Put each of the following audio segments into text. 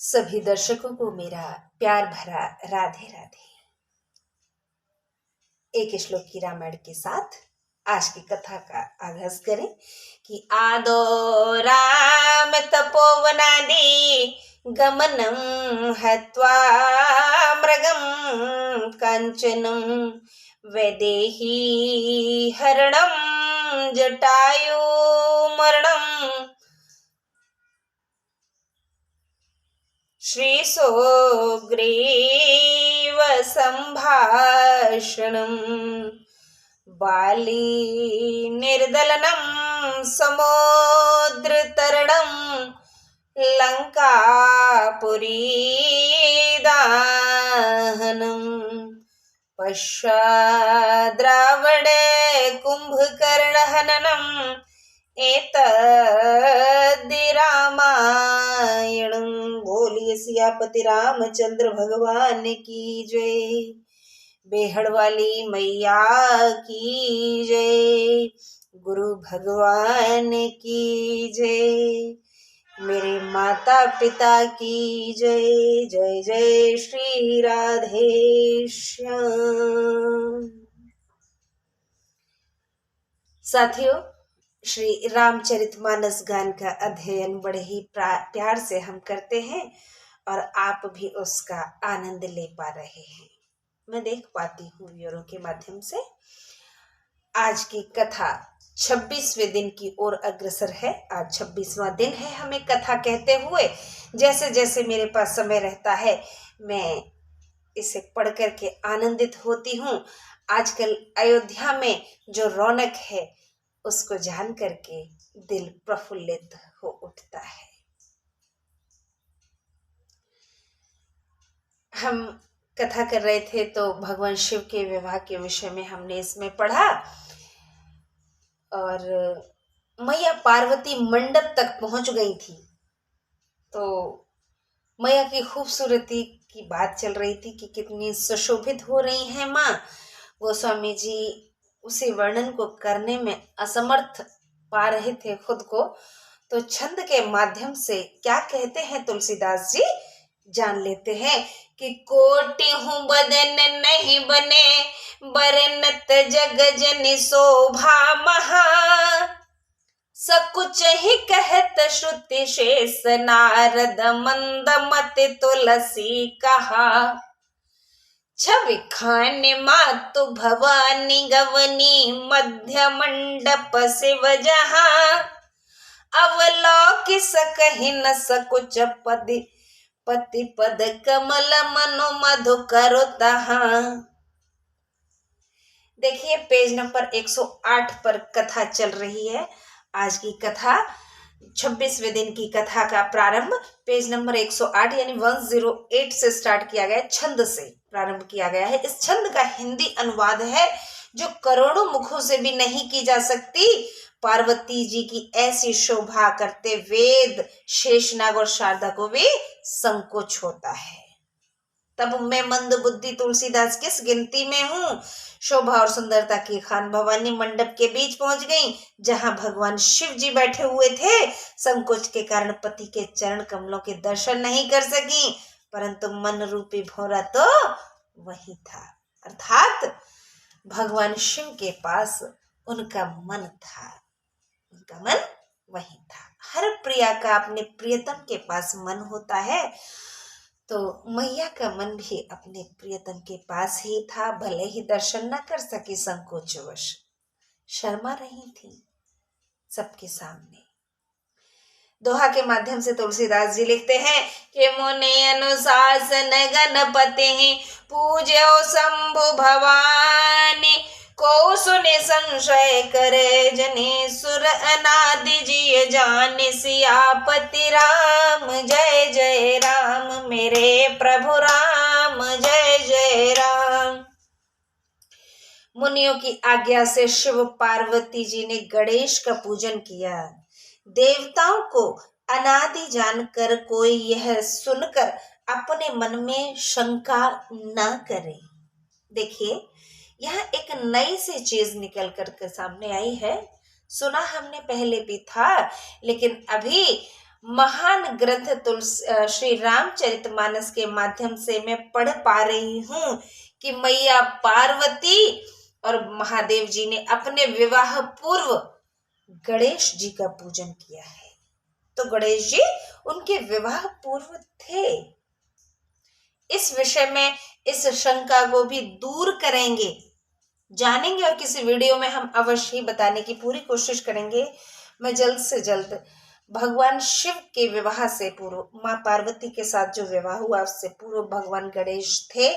सभी दर्शकों को मेरा प्यार भरा राधे राधे। एक श्लोक की रामायण के साथ आज की कथा का आगाज करें कि आदो राम तपोवनादि गमनम हत्वा मृगम कांचनम वैदेही हरणम जटायु मरणम श्रीसुग्रीव संभाषणं बाली निर्दलनं समुद्रतरणं लंकापुरी दाहनं पश्चाद्रावणे कुंभकर्णहननम् एतद्धि रामायणं। बोलिए सियापति रामचंद्र भगवान की जय। बेहड़ वाली मैया की जय। गुरु भगवान की जय। मेरे माता पिता की जय। जय जय श्री राधे श्याम। साथियों, श्री रामचरितमानस गान का अध्ययन बड़े ही प्यार से हम करते हैं और आप भी उसका आनंद ले पा रहे हैं। मैं देख पाती हूँ व्यूअरों के माध्यम से। आज की कथा 26वें दिन की ओर अग्रसर है। आज 26वां दिन है हमें कथा कहते हुए। जैसे जैसे मेरे पास समय रहता है मैं इसे पढ़ करके आनंदित होती हूँ। आजकल अयोध्या में जो रौनक है उसको जान करके दिल प्रफुल्लित हो उठता है। हम कथा कर रहे थे तो भगवान शिव के विवाह के विषय में हमने इसमें पढ़ा और मैया पार्वती मंडप तक पहुंच गई थी। तो मैया की खूबसूरती की बात चल रही थी कि कितनी सुशोभित हो रही हैं माँ। गोस्वामी जी उसी वर्णन को करने में असमर्थ पा रहे थे खुद को। तो छंद के माध्यम से क्या कहते हैं तुलसीदास जी जान लेते हैं कि कोटि हूँ बदन नहीं बने बरनत जग जन शोभा महा सकुच ही कहत श्रुति शेष नारद मंद मत तुलसी कहा छवि खान मातु भवानी गवनी मध्य मंडप शिव जहाँ अवलोकि सकहि न सकुच पति पति पद कमल मनो मधु करो तहाँ। देखिए पेज नंबर 108 पर कथा चल रही है। आज की कथा 26वें दिन की कथा का प्रारंभ पेज नंबर 108 यानी 108 से स्टार्ट किया गया। छंद से प्रारंभ किया गया है। इस छंद का हिंदी अनुवाद है जो करोड़ों मुखों से भी नहीं की जा सकती। पार्वती जी की ऐसी शोभा करते वेद शेषनाग और शारदा को भी संकोच होता है। तब मैं मंद बुद्धि तुलसीदास किस गिनती में हूँ। शोभा और सुंदरता की खान भवानी मंडप के बीच पहुंच गई जहां भगवान शिव जी बैठे हुए थे। संकोच के कारण पति के चरण कमलों के दर्शन नहीं कर सकी, परंतु मन रूपी भौरा तो वही था। अर्थात भगवान शिव के पास उनका मन था। उनका मन वही था। हर प्रिया का अपने प्रियतम के पास मन होता है। तो मैया का मन भी अपने प्रियतम के पास ही था। भले ही दर्शन न कर सकी, संकोचवश शर्मा रही थी सबके सामने। दोहा के माध्यम से तुलसीदास जी लिखते हैं कि मुनि अनुशासन गणपति पूज्यो शंभु भवानी को सुने संशय करे जने सुर अनादि जी जान सियापति राम जय जय राम मेरे प्रभु राम जय जय राम। मुनियों की आज्ञा से शिव पार्वती जी ने गणेश का पूजन किया। देवताओं को अनादि जानकर कोई यह सुनकर अपने मन में शंका न करे। देखिए यह एक नई सी चीज निकल कर के सामने आई है। सुना हमने पहले भी था, लेकिन अभी महान ग्रंथ तुलसी श्री रामचरितमानस के माध्यम से मैं पढ़ पा रही हूँ कि मैया पार्वती और महादेव जी ने अपने विवाह पूर्व गणेश जी का पूजन किया है। तो गणेश जी उनके विवाह पूर्व थे। इस विषय में इस शंका को भी दूर करेंगे, जानेंगे, और किसी वीडियो में हम अवश्य ही बताने की पूरी कोशिश करेंगे। मैं जल्द से जल्द भगवान शिव के विवाह से पूर्व माँ पार्वती के साथ जो विवाह हुआ उससे पूर्व भगवान गणेश थे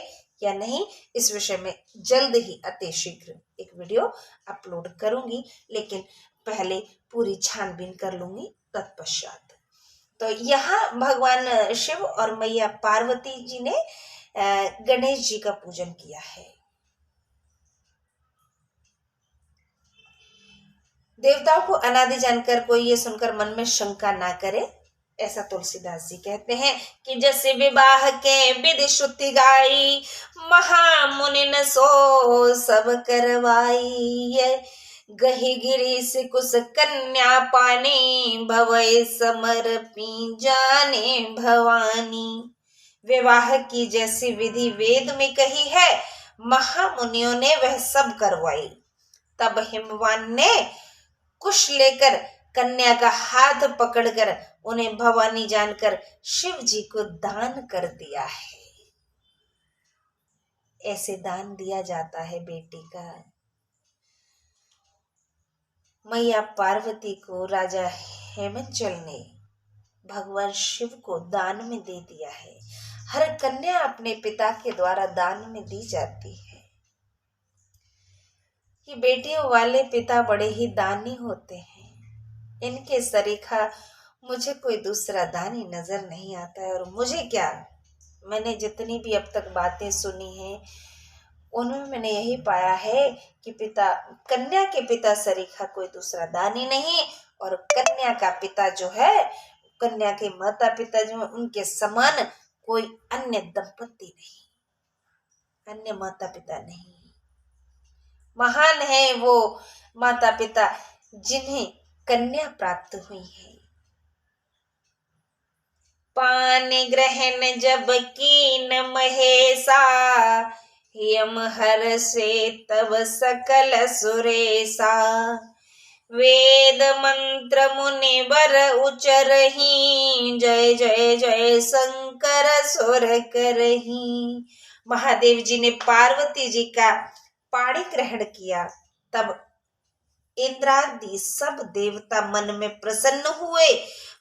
या नहीं, इस विषय में जल्द ही अति शीघ्र एक वीडियो अपलोड करूंगी, लेकिन पहले पूरी छानबीन कर लूंगी तत्पश्चात। तो यहाँ भगवान शिव और मैया पार्वती जी ने गणेश जी का पूजन किया है। देवताओं को अनादि जानकर कोई ये सुनकर मन में शंका ना करे, ऐसा तुलसीदास जी कहते हैं कि जैसे विवाह के विधि श्रुति गाई, महामुनि न सो सब करवाई। गही गिरी से कुश कन्या पानी, भवै समर्पी जाने भवानी। विवाह की जैसी विधि वेद में कही है, महामुनियों ने वह सब करवाई। तब हिमवान ने कुश लेकर कन्या का हाथ पकड़कर उन्हें भवानी जानकर शिव जी को दान कर दिया है। ऐसे दान दिया जाता है बेटी का। मैया पार्वती को राजा हेमंचल ने भगवान शिव को दान में दे दिया है। हर कन्या अपने पिता के द्वारा दान में दी जाती है। कि बेटियों वाले पिता बड़े ही दानी होते हैं। इनके सरीखा मुझे कोई दूसरा दानी नजर नहीं आता है। और मुझे क्या, मैंने जितनी भी अब तक बातें सुनी हैं उनमें मैंने यही पाया है कि कन्या के पिता सरीखा कोई दूसरा दानी नहीं, और कन्या का पिता जो है, कन्या के माता पिता जो है, उनके समान कोई अन्य दंपति नहीं, अन्य माता पिता नहीं। महान है वो माता पिता जिन्हें कन्या प्राप्त हुई है। पान ग्रहण जब कीन महेशा, यम हर से तब सकल सुरेशा। वेद मंत्र मुनि बर उचरही, जय जय जय शंकर सुर करही। महादेव जी ने पार्वती जी का पाणी ग्रहण किया, तब इंद्रादि सब देवता मन में प्रसन्न हुए।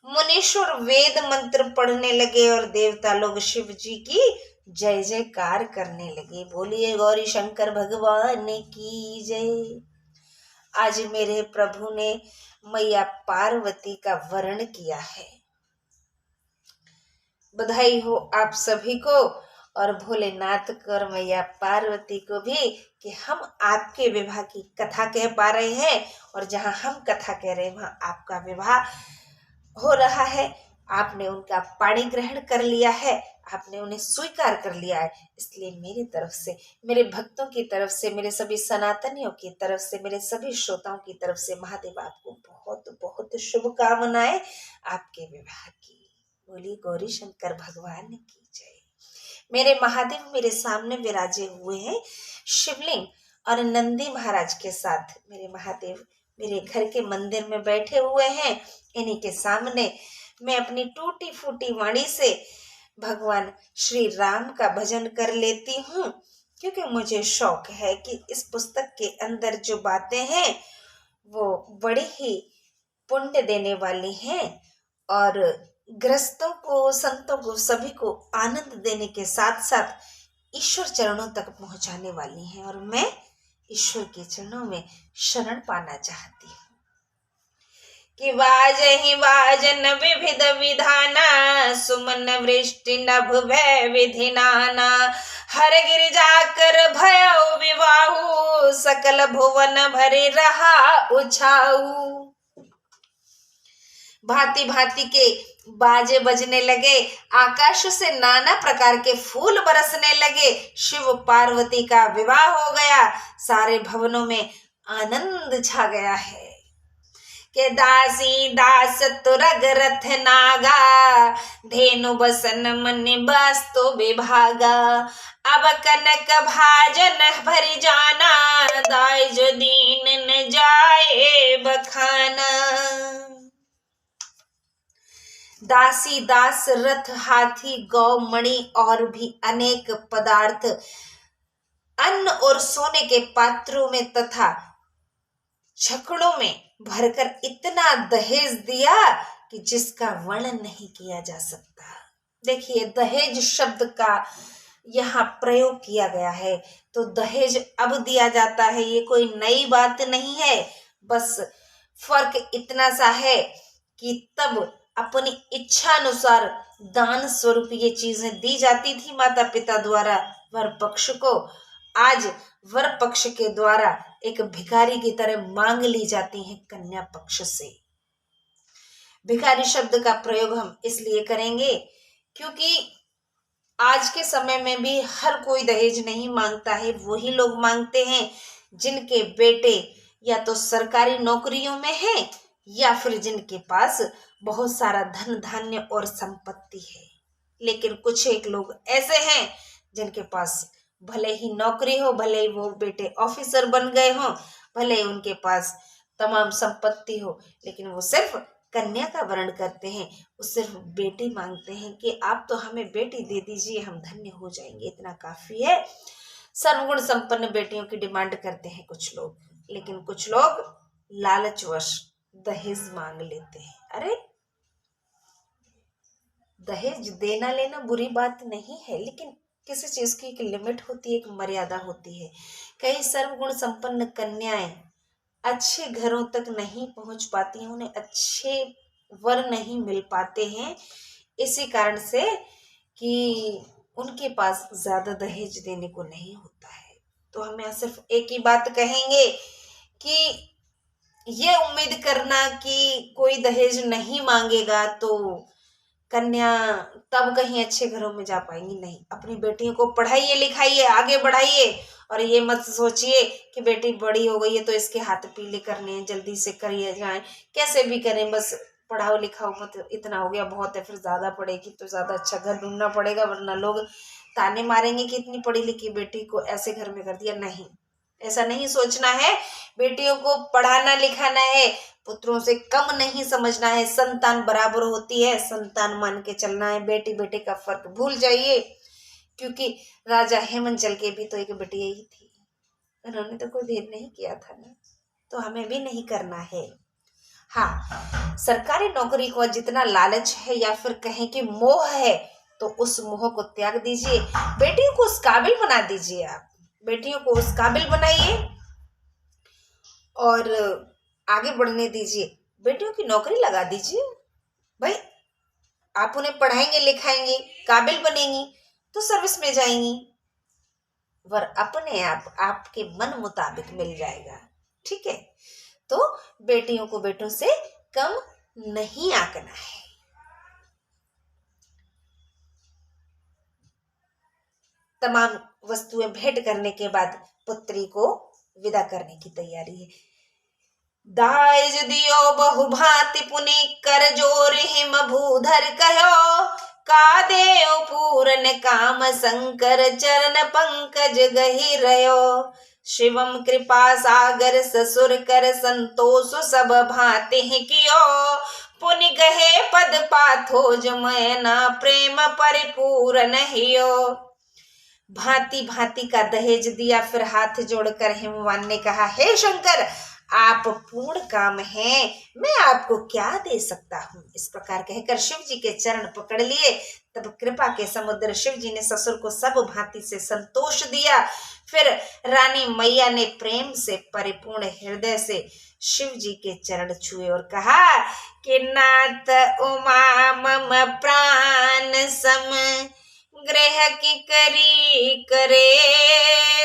मुनीश्वर वेद मंत्र पढ़ने लगे और देवता लोग शिव जी की जय जयकार करने लगे। बोलिए गौरी शंकर भगवान की जय। आज मेरे प्रभु ने मैया पार्वती का वर्ण किया है। बधाई हो आप सभी को और भोलेनाथ को और मैया पार्वती को भी कि हम आपके विवाह की कथा कह पा रहे हैं, और जहां हम कथा कह रहे हैं वहां आपका विवाह हो रहा है। आपने उनका पाणी ग्रहण कर लिया है, आपने उन्हें स्वीकार कर लिया है। इसलिए मेरी तरफ से, मेरे भक्तों की तरफ से, मेरे सभी सनातनियों की तरफ से, मेरे सभी श्रोताओं की तरफ से महादेव आपको बहुत बहुत शुभकामनाएं आपके विवाह की। बोली गौरी शंकर भगवान की जय। मेरे महादेव मेरे सामने विराजे हुए हैं शिवलिंग और नंदी महाराज के साथ। मेरे महादेव मेरे घर के मंदिर में बैठे हुए हैं। इन्हीं के सामने मैं अपनी टूटी फूटी वाणी से भगवान श्री राम का भजन कर लेती हूँ, क्योंकि मुझे शौक है कि इस पुस्तक के अंदर जो बातें हैं वो बड़ी ही पुण्य देने वाली हैं और गृहस्थों को, संतों को, सभी को आनंद देने के साथ साथ ईश्वर चरणों तक पहुंचाने वाली हैं। और मैं ईश्वर के चरणों में शरण पाना चाहती हूँ कि वाजहि वाजन विविध विधाना, सुमन वृष्टि नभ भय विधि नाना। हर गिरिजा कर भयो विवाहु, सकल भुवन भरे रहा उछाऊ। भांति भांति के बाजे बजने लगे, आकाश से नाना प्रकार के फूल बरसने लगे। शिव पार्वती का विवाह हो गया, सारे भवनों में आनंद छा गया है। के दासी दास तुरग रथ नागा, धेनु बसन मन बस्तु विभागा। अब कनक भाजन भरि जाना, दाय जो दीन न जाए बखाना। दासी दास रथ हाथी गौ मणि और भी अनेक पदार्थ अन्न और सोने के पात्रों में तथा छकड़ों में भरकर इतना दहेज दिया कि जिसका वर्णन नहीं किया जा सकता। देखिए, दहेज शब्द का यहाँ प्रयोग किया गया है। तो दहेज अब दिया जाता है, ये कोई नई बात नहीं है। बस फर्क इतना सा है कि तब अपनी इच्छा अनुसार दान स्वरूप ये चीजें दी जाती थी माता पिता द्वारा वर पक्ष को। आज वर पक्ष के द्वारा एक भिखारी की तरह मांग ली जाती है कन्या पक्ष से। भिखारी शब्द का प्रयोग हम इसलिए करेंगे क्योंकि आज के समय में भी हर कोई दहेज नहीं मांगता है। वही लोग मांगते हैं जिनके बेटे या तो सरकारी नौकरियों में हैं या फिर जिनके पास बहुत सारा धन धान्य और संपत्ति है। लेकिन कुछ एक लोग ऐसे हैं जिनके पास भले ही नौकरी हो, भले ही वो बेटे ऑफिसर बन गए हों, भले ही उनके पास तमाम संपत्ति हो, लेकिन वो सिर्फ कन्या का वर्ण करते हैं। वो सिर्फ बेटी मांगते हैं कि आप तो हमें बेटी दे दीजिए, हम धन्य हो जाएंगे, इतना काफी है। सर्वगुण संपन्न बेटियों की डिमांड करते हैं कुछ लोग, लेकिन कुछ लोग लालचवश दहेज मांग लेते हैं। अरे, दहेज देना लेना बुरी बात नहीं है, लेकिन किसी चीज की एक लिमिट होती है, एक मर्यादा होती है। कई सर्वगुण संपन्न कन्याएं अच्छे घरों तक नहीं पहुंच पाती हैं, उन्हें अच्छे वर नहीं मिल पाते हैं, इसी कारण से कि उनके पास ज्यादा दहेज देने को नहीं होता है। तो हम यहाँ सिर्फ एक ही बात कहेंगे कि ये उम्मीद करना कि कोई दहेज नहीं मांगेगा तो कन्या तब कहीं अच्छे घरों में जा पाएंगी, नहीं। अपनी बेटियों को पढ़ाइए लिखाइए, आगे बढ़ाइए, और ये मत सोचिए कि बेटी बड़ी हो गई है तो इसके हाथ पीले करने हैं, जल्दी से करिए जाए, कैसे भी करें, बस पढ़ाओ लिखाओ मत, इतना हो गया बहुत है। फिर ज्यादा पढ़ेगी तो ज्यादा अच्छा घर ढूंढना पड़ेगा, वरना लोग ताने मारेंगे कि इतनी पढ़ी लिखी बेटी को ऐसे घर में कर दिया। नहीं, ऐसा नहीं सोचना है। बेटियों को पढ़ाना लिखाना है, पुत्रों से कम नहीं समझना है। संतान बराबर होती है, संतान मान के चलना है। बेटी बेटे का फर्क भूल जाइए, क्योंकि राजा हेमंचल के भी तो एक बेटी ही थी, उन्होंने तो कोई भेद नहीं किया था ना, तो हमें भी नहीं करना है। हाँ, सरकारी नौकरी को जितना लालच है या फिर कहें कि मोह है, तो उस मोह को त्याग दीजिए। बेटियों को उस काबिल बना दीजिए, आप बेटियों को उस काबिल बनाइए और आगे बढ़ने दीजिए। बेटियों की नौकरी लगा दीजिए भाई, आप उन्हें पढ़ाएंगे लिखाएंगे, काबिल बनेंगी तो सर्विस में जाएंगी, वर अपने आप आपके मन मुताबिक मिल जाएगा। ठीक है, तो बेटियों को बेटों से कम नहीं आंकना है। तमाम वस्तुएं भेंट करने के बाद पुत्री को विदा करने की तैयारी है। दाइज दियो बहु भांति पुनि कर जोर हिम भूधर कहो, का देव पूरन काम शंकर चरण पंकज गहि रयो। शिवम कृपा सागर ससुर कर संतोष सब भांति कियो, पुनि गहे पद पाथोज मैना प्रेम परिपूर्ण हियो। भांति भांति का दहेज दिया, फिर हाथ जोड़कर हिमवान ने कहा, हे शंकर, आप पूर्ण काम हैं, मैं आपको क्या दे सकता हूँ। इस प्रकार कहकर शिव जी के चरण पकड़ लिए। तब कृपा के समुद्र शिव जी ने ससुर को सब भांति से संतोष दिया। फिर रानी मैया ने प्रेम से परिपूर्ण हृदय से शिव जी के चरण छुए और कहा कि नाथ उमा मम प्राण सम ग्रह की करी करे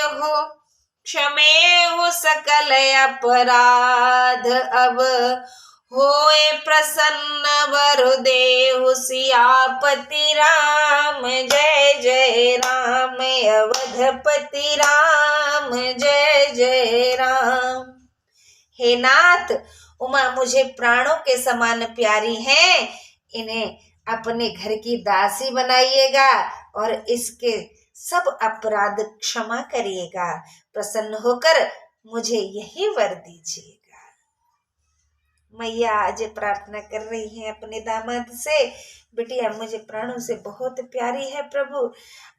हो, क्षमे हो सकल अपराध अब होए प्रसन्न वरुदेव सियापति राम। जय जय राम अवधपति राम, जय जय राम। हे नाथ, उमा मुझे प्राणों के समान प्यारी हैं, इन्हें अपने घर की दासी बनाइएगा और इसके सब अपराध क्षमा करिएगा। प्रसन्न होकर मुझे यही वर दीजिएगा। मैया आज प्रार्थना कर रही है अपने दामाद से, बिटिया मुझे प्राणों से बहुत प्यारी है प्रभु,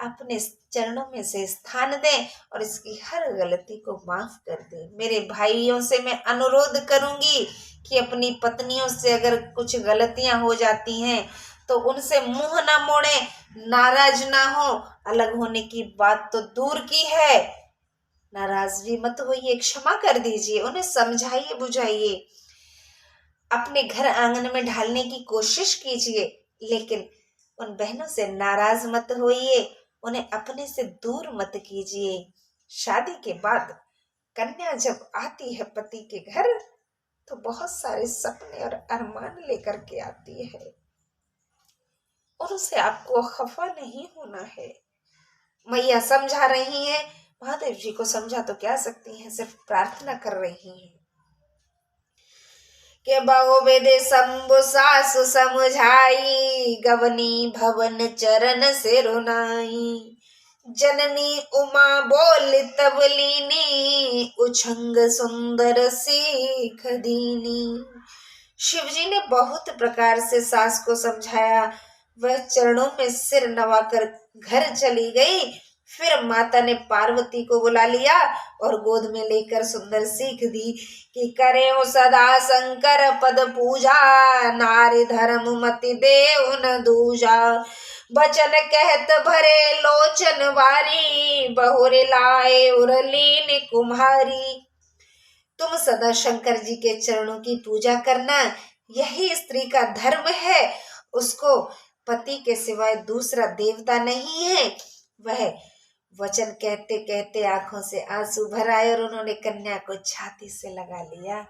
अपने चरणों में से स्थान दें और इसकी हर गलती को माफ कर दे। मेरे भाइयों से मैं अनुरोध करूंगी कि अपनी पत्नियों से अगर कुछ गलतियां हो जाती हैं तो उनसे मुंह ना मोड़े, नाराज ना हो। अलग होने की बात तो दूर की है, नाराज भी मत होइए, क्षमा कर दीजिए, उन्हें समझाइए बुझाइए, अपने घर आंगन में ढालने की कोशिश कीजिए, लेकिन उन बहनों से नाराज मत होइए, उन्हें अपने से दूर मत कीजिए। शादी के बाद कन्या जब आती है पति के घर तो बहुत सारे सपने और अरमान लेकर के आती है और उसे आपको खफा नहीं होना है। मैया समझा रही हैं, महादेव जी को समझा तो क्या सकती हैं, सिर्फ प्रार्थना कर रही हैं के बहु बेदे शंभु सासु समझाई, गवनी भवन चरण से रुनाई। जननी उमा बोल तब लीनी, उछंग सुंदर सीख दीनी। शिवजी ने बहुत प्रकार से सास को समझाया, वह चरणों में सिर नवाकर घर चली गई। फिर माता ने पार्वती को बुला लिया और गोद में लेकर सुंदर सीख दी कि करे हो सदा शंकर पद पूजा, नारी धर्म मति देव न दूजा। बचन कहत भरे लोचन वारी, बहुरे लाए उरलीन कुम्हारी। तुम सदा शंकर जी के चरणों की पूजा करना, यही स्त्री का धर्म है। उसको पति के सिवाय दूसरा देवता नहीं है। वह वचन कहते कहते आंखों से आंसू भर आए और उन्होंने कन्या को छाती से लगा लिया।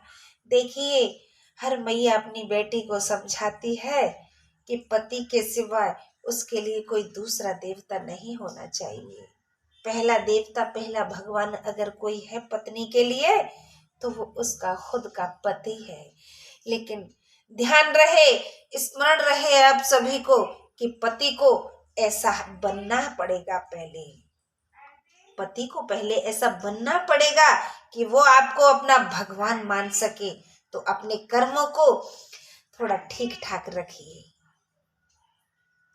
देखिए, हर मैया अपनी बेटी को समझाती है कि पति के सिवाय उसके लिए कोई दूसरा देवता नहीं होना चाहिए। पहला देवता, पहला भगवान अगर कोई है पत्नी के लिए तो वो उसका खुद का पति है। लेकिन ध्यान रहे, स्मरण रहे आप सभी को कि पति को ऐसा बनना पड़ेगा, पति को पहले ऐसा बनना पड़ेगा कि वो आपको अपना भगवान मान सके। तो अपने कर्मों को थोड़ा ठीक ठाक रखिए।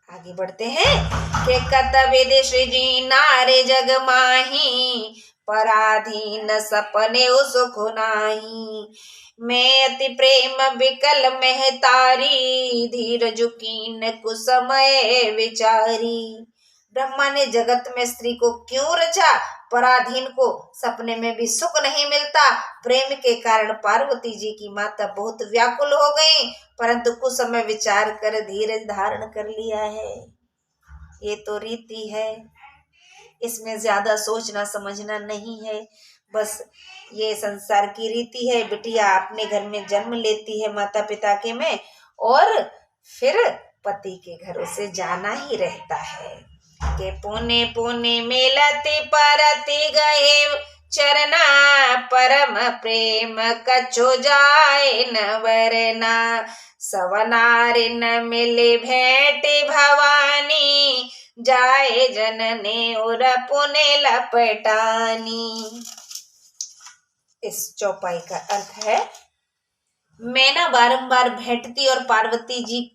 आगे बढ़ते हैं कि कतवेद श्री नारे जग माही, पराधीन सपने सुख नाही। मैं अति प्रेम विकल महतारी, धीर जुकीन कुसमय विचारी। ब्रह्मा ने जगत में स्त्री को क्यों रचा? पराधीन को सपने में भी सुख नहीं मिलता। प्रेम के कारण पार्वती जी की माता बहुत व्याकुल हो गई, परंतु कुछ समय विचार कर धीरज धारण कर लिया है। ये तो रीति है, इसमें ज्यादा सोचना समझना नहीं है, बस ये संसार की रीति है। बिटिया अपने घर में जन्म लेती है माता पिता के में और फिर पति के घरों से जाना ही रहता है। के पुने पुने मिलते परति गए चरना, परम प्रेम कछु जाए न वरना। सवनारि न मिले भेंट भवानी, जाए जनने और पुने लपटानी। इस चौपाई का अर्थ है, मैना बारंबार भेंटती और पार्वती जी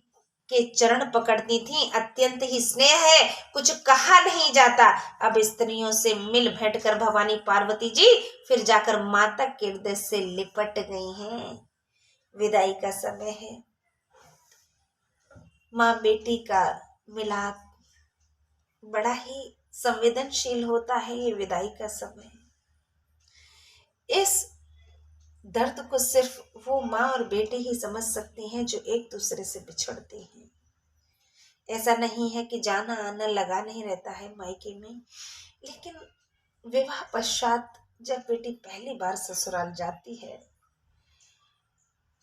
के चरण पकड़ती थी। अत्यंत ही स्नेह है, कुछ कहा नहीं जाता। अब स्त्रियों से मिल भेंट कर भवानी पार्वती जी फिर जाकर माता के हृदय से लिपट गई हैं। विदाई का समय है, माँ बेटी का मिलाप बड़ा ही संवेदनशील होता है। ये विदाई का समय, इस दर्द को सिर्फ वो माँ और बेटे ही समझ सकते हैं जो एक दूसरे से बिछड़ते हैं। ऐसा नहीं है कि जाना आना लगा नहीं रहता है मायके में, लेकिन विवाह पश्चात जब बेटी पहली बार ससुराल जाती है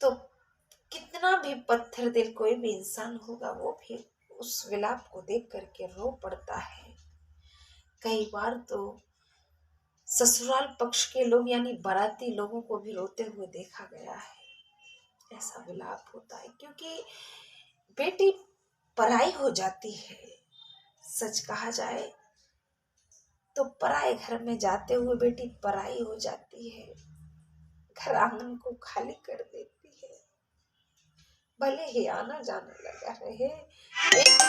तो कितना भी पत्थर दिल कोई भी इंसान होगा वो भी उस विलाप को देख करके रो पड़ता है। कई बार तो ससुराल पक्ष के लोग यानी बाराती लोगों को भी रोते हुए देखा गया है। ऐसा विलाप होता है, क्योंकि बेटी पराई हो जाती है। सच कहा जाए तो पराए घर में जाते हुए बेटी पराई हो जाती है, घर आंगन को खाली कर देती है। भले ही आना जाना लगा रहे, एक